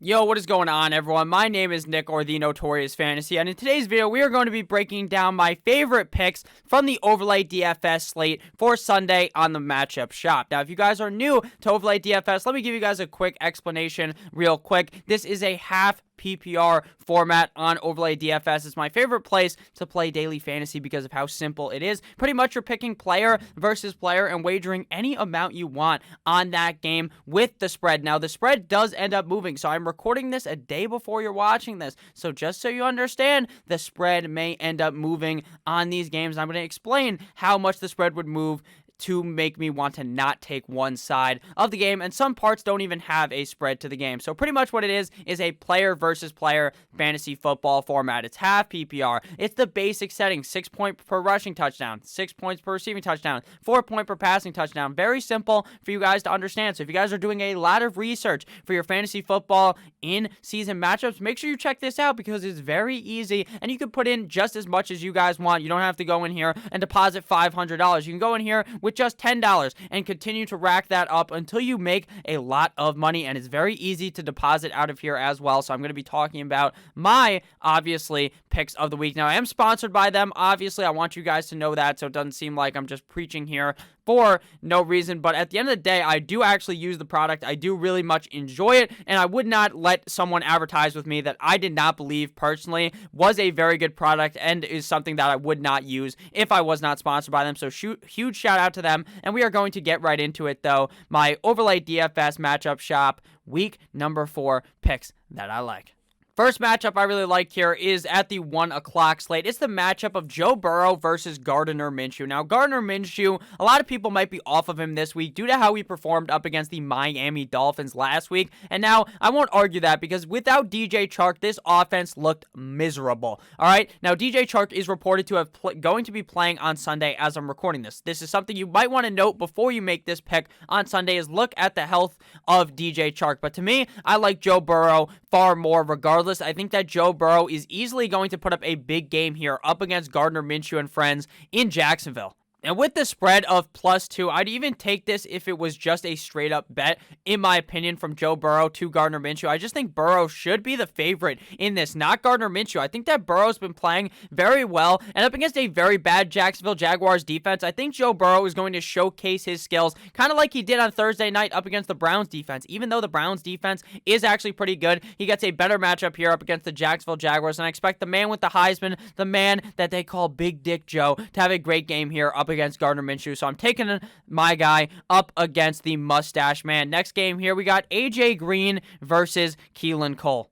Yo, what is going on, everyone? My name is Nick, or the Notorious Fantasy, and in today's video, we are going to be breaking down my favorite picks from the Overlay DFS slate for Sunday on the matchup shop. Now, if you guys are new to Overlay DFS, let me give you guys a quick explanation real quick. This is a half PPR format on Overlay DFS. It's my favorite place to play daily fantasy because of how simple it is. Pretty much you're picking player versus player and wagering any amount you want on that game with the spread. Now, the spread does end up moving, so I'm recording this a day before you're watching this. So just so you understand, the spread may end up moving on these games. I'm going to explain how much the spread would move to make me want to not take one side of the game, and some parts don't even have a spread to the game. So pretty much what it is a player versus player fantasy football format. It's half PPR. It's the basic setting: 6 points per rushing touchdown, 6 points per receiving touchdown, 4 points per passing touchdown. Very simple for you guys to understand. So if you guys are doing a lot of research for your fantasy football in-season matchups, make sure you check this out because it's very easy, and you can put in just as much as you guys want. You don't have to go in here and deposit $500. You can go in here with just $10 and continue to rack that up until you make a lot of money, and it's very easy to deposit out of here as well. So I'm going to be talking about my, obviously, picks of the week. Now, I am sponsored by them. Obviously, I want you guys to know that, so it doesn't seem like I'm just preaching here for no reason. But at the end of the day, I do actually use the product. I do really much enjoy it, and I would not let someone advertise with me that I did not believe personally was a very good product and is something that I would not use if I was not sponsored by them. So huge shout out to them, and we are going to get right into it though. My Overlay DFS matchup shop week number 4 picks that I like. First matchup I really like here is at the 1 o'clock slate. It's the matchup of Joe Burrow versus Gardener Minchu. Now, Gardener Minchu, a lot of people might be off of him this week due to how he performed up against the Miami Dolphins last week. And now, I won't argue that because without DJ Chark, this offense looked miserable. All right? Now, DJ Chark is reported to have going to be playing on Sunday as I'm recording this. This is something you might want to note before you make this pick on Sunday is look at the health of DJ Chark. But to me, I like Joe Burrow far more regardless. I think that Joe Burrow is easily going to put up a big game here up against Gardener Minchu and friends in Jacksonville. And with the spread of +2, I'd even take this if it was just a straight-up bet, in my opinion, from Joe Burrow to Gardener Minchu. I just think Burrow should be the favorite in this, not Gardener Minchu. I think that Burrow's been playing very well, and up against a very bad Jacksonville Jaguars defense, I think Joe Burrow is going to showcase his skills, kind of like he did on Thursday night up against the Browns defense. Even though the Browns defense is actually pretty good, he gets a better matchup here up against the Jacksonville Jaguars, and I expect the man with the Heisman, the man that they call Big Dick Joe, to have a great game here up against Gardener Minchu. So I'm taking my guy up against the mustache man. Next game here, we got AJ Green versus Keelan Cole.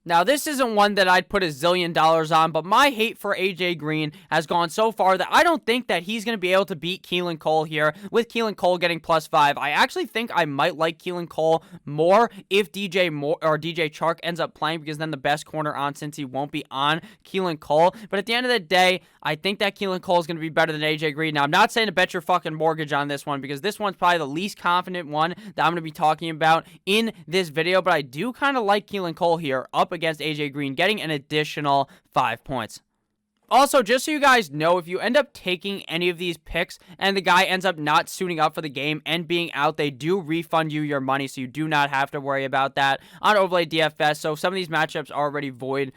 Now, this isn't one that I'd put $1 zillion on, but my hate for AJ Green has gone so far that I don't think that he's going to be able to beat Keelan Cole here, with Keelan Cole getting +5. I actually think I might like Keelan Cole more if DJ Chark ends up playing, because then the best corner on since he won't be on Keelan Cole. But at the end of the day, I think that Keelan Cole is going to be better than AJ Green. Now, I'm not saying to bet your fucking mortgage on this one, because this one's probably the least confident one that I'm going to be talking about in this video, but I do kind of like Keelan Cole here up against AJ Green, getting an additional 5 points. Also, just so you guys know, if you end up taking any of these picks and the guy ends up not suiting up for the game and being out, they do refund you your money, so you do not have to worry about that on Overlay DFS. So some of these matchups are already void.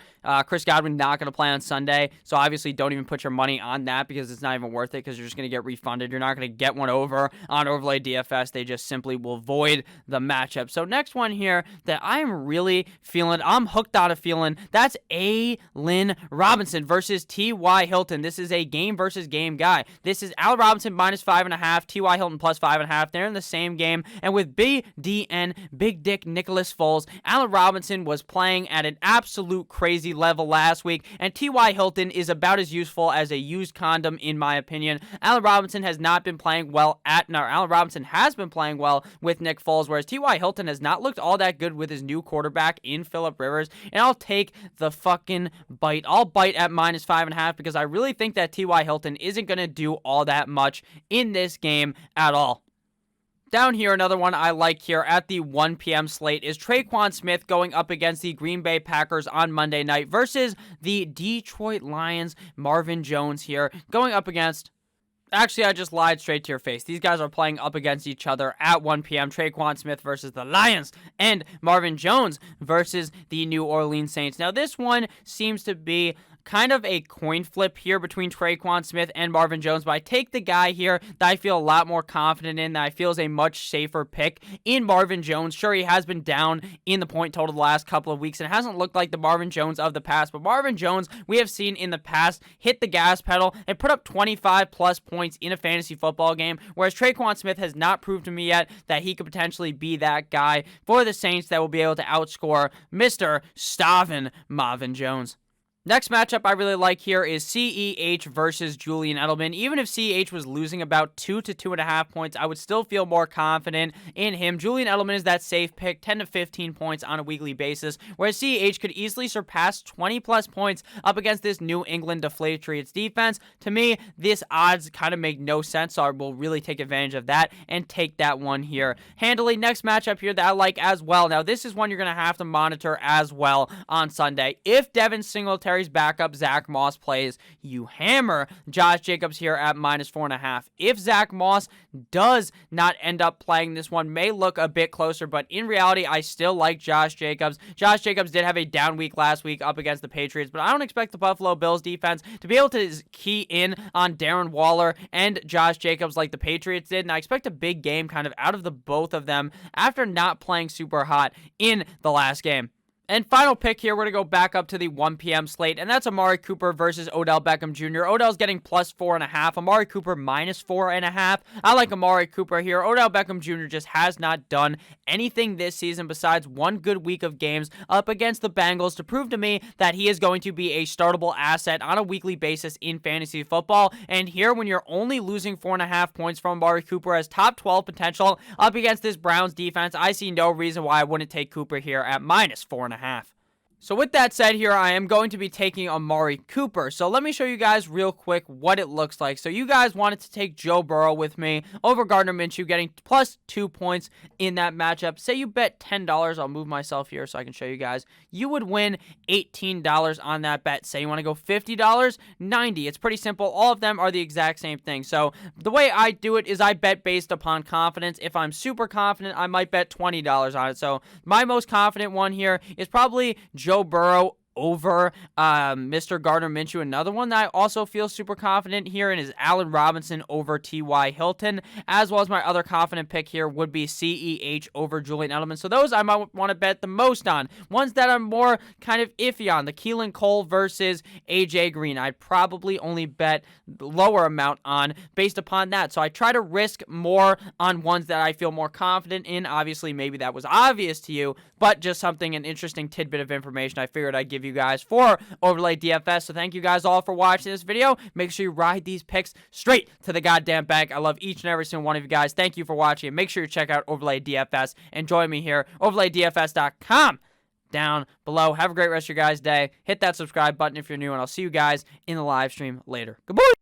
Chris Godwin not going to play on Sunday, so obviously don't even put your money on that because it's not even worth it, because you're just going to get refunded. You're not going to get one over on Overlay DFS. They just simply will void the matchup. So next one here that I'm really feeling, I'm hooked on a feeling, that's Allen Robinson versus T.Y. Hilton. This is a game versus game guy. This is Allen Robinson -5.5, T.Y. Hilton +5.5. They're in the same game, and with BDN, Big Dick Nicholas Foles, Allen Robinson was playing at an absolute crazy level last week, and T.Y. Hilton is about as useful as a used condom, in my opinion. Allen Robinson has been playing well with Nick Foles, whereas T.Y. Hilton has not looked all that good with his new quarterback in Phillip Rivers, and I'll take the fucking bite. I'll bite at -5.5 because I really think that T.Y. Hilton isn't going to do all that much in this game at all. Down here, another one I like here at the 1 p.m. slate is Traequan Smith going up against the Green Bay Packers on Monday night versus the Detroit Lions. Marvin Jones here going up against Actually, I just lied straight to your face. These guys are playing up against each other at 1 p.m. Traequan Smith versus the Lions and Marvin Jones versus the New Orleans Saints. Now, this one seems to be kind of a coin flip here between Traequan Smith and Marvin Jones, but I take the guy here that I feel a lot more confident in, that I feel is a much safer pick in Marvin Jones. Sure, he has been down in the point total the last couple of weeks, and it hasn't looked like the Marvin Jones of the past, but Marvin Jones, we have seen in the past, hit the gas pedal and put up 25 plus points in a fantasy football game, whereas Traequan Smith has not proved to me yet that he could potentially be that guy for the Saints that will be able to outscore Mr. Starvin' Marvin Jones. Next matchup I really like here is CEH versus Julian Edelman. Even if CEH was losing about 2 to 2.5 points, I would still feel more confident in him. Julian Edelman is that safe pick, 10 to 15 points on a weekly basis, whereas CEH could easily surpass 20 plus points up against this New England Patriots defense. To me, this odds kind of make no sense, so I will really take advantage of that and take that one here handily. Next matchup here that I like as well. Now, this is one you're going to have to monitor as well on Sunday. If Devin Singletary's backup Zach Moss plays, you hammer Josh Jacobs here at -4.5. If Zach Moss does not end up playing, this one may look a bit closer, but in reality, I still like Josh Jacobs. Josh Jacobs did have a down week last week up against the Patriots, but I don't expect the Buffalo Bills defense to be able to key in on Darren Waller and Josh Jacobs like the Patriots did, and I expect a big game kind of out of the both of them after not playing super hot in the last game. And final pick here, we're going to go back up to the 1 p.m. slate, and that's Amari Cooper versus Odell Beckham Jr. Odell's getting +4.5. Amari Cooper -4.5. I like Amari Cooper here. Odell Beckham Jr. just has not done anything this season besides one good week of games up against the Bengals to prove to me that he is going to be a startable asset on a weekly basis in fantasy football. And here, when you're only losing 4.5 points from Amari Cooper as top 12 potential up against this Browns defense, I see no reason why I wouldn't take Cooper here at -4.5. So with that said here, I am going to be taking Amari Cooper. So let me show you guys real quick what it looks like. So you guys wanted to take Joe Burrow with me over Gardener Minchu, getting +2 points in that matchup. Say you bet $10. I'll move myself here so I can show you guys. You would win $18 on that bet. Say you want to go $50, $90. It's pretty simple. All of them are the exact same thing. So the way I do it is I bet based upon confidence. If I'm super confident, I might bet $20 on it. So my most confident one here is probably Joe Burrow over Mr. Gardener Minchu. Another one that I also feel super confident here in is Allen Robinson over T.Y. Hilton, as well as my other confident pick here would be CEH over Julian Edelman. So those I might want to bet the most on. Ones that I'm more kind of iffy on, the Keelan Cole versus AJ Green, I'd probably only bet the lower amount on based upon that. So I try to risk more on ones that I feel more confident in. Obviously, maybe that was obvious to you, but just something, an interesting tidbit of information I figured I'd give you guys for Overlay DFS. So thank you guys all for watching this video. Make sure you ride these picks straight to the goddamn bank. I love each and every single one of you guys. Thank you for watching. And make sure you check out Overlay DFS and join me here, OverlayDFS.com down below. Have a great rest of your guys' day. Hit that subscribe button if you're new, and I'll see you guys in the live stream later. Goodbye.